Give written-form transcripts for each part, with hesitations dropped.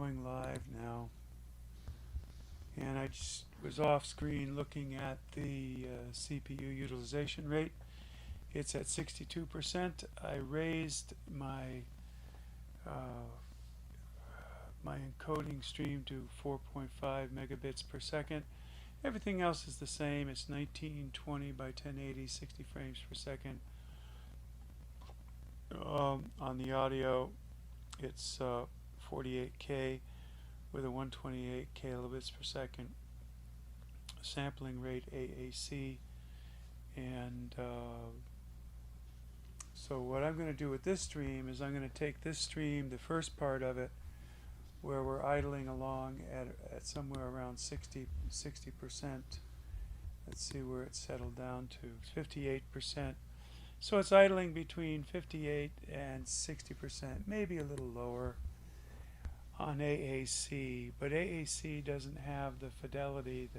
going live now, and I just was off screen looking at the CPU utilization rate. It's at 62%. I raised my my encoding stream to 4.5 megabits per second. Everything else is the same. It's 1920 by 1080, 60 frames per second. On the audio, it's 48K with a 128 kilobits per second sampling rate, AAC. And so what I'm going to do with this stream is I'm going to take this stream, the first part of it, where we're idling along at somewhere around 60%. Let's see where it's settled down to, 58%. So it's idling between 58 and 60%, maybe a little lower on AAC, but AAC doesn't have the fidelity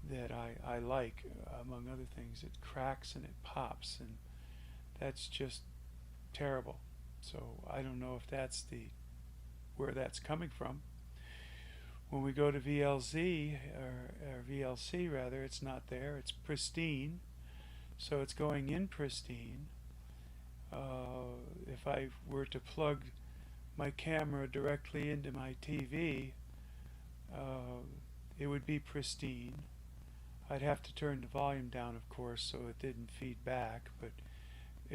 that I like. Among other things, it cracks and it pops, and that's just terrible. So I don't know if that's where that's coming from. When we go to VLC, or VLC rather, it's not there. It's pristine, so it's going in pristine. If I were to plug my camera directly into my TV, it would be pristine. I'd have to turn the volume down, of course, so it didn't feed back, but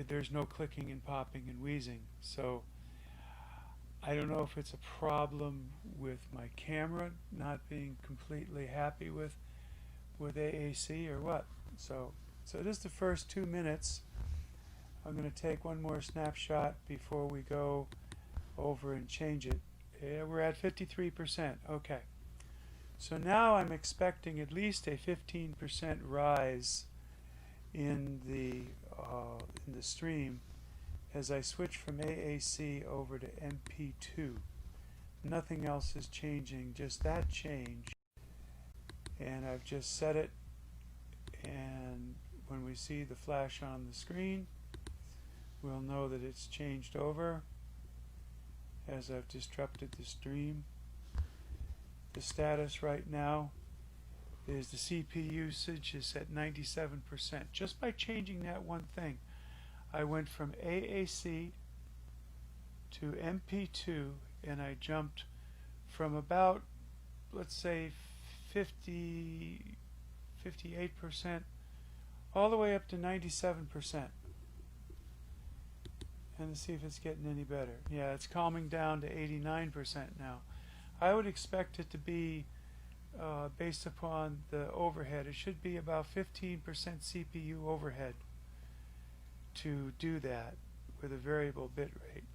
there's no clicking and popping and wheezing. So I don't know if it's a problem with my camera not being completely happy with AAC or what. So this is the first 2 minutes. I'm going to take one more snapshot before we go over and change it. Yeah, we're at 53%. Okay. So now I'm expecting at least a 15% rise in the stream as I switch from AAC over to MP2. Nothing else is changing, just that change. And I've just set it, and when we see the flash on the screen, we'll know that it's changed over as I've disrupted the stream. The status right now is the CPU usage is at 97%. Just by changing that one thing, I went from AAC to MP2, and I jumped from about, let's say, 58% all the way up to 97%. And let's see if it's getting any better. Yeah, it's calming down to 89% now. I would expect it to be, based upon the overhead, it should be about 15% CPU overhead to do that with a variable bit rate.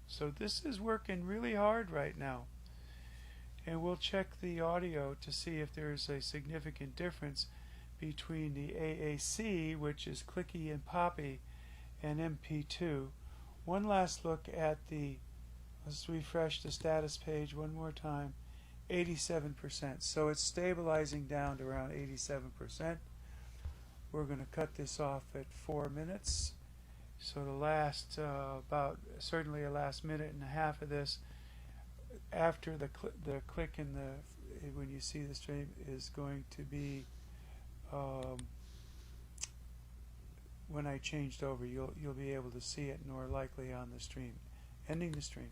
So this is working really hard right now. And we'll check the audio to see if there's a significant difference between the AAC, which is clicky and poppy, and MP2. One last look at let's refresh the status page one more time. 87%. So it's stabilizing down to around 87%. We're going to cut this off at 4 minutes. So the last certainly a last minute and a half of this, after the click in when you see the stream, is going to be when I changed over. You'll be able to see it more likely on the stream. Ending the stream.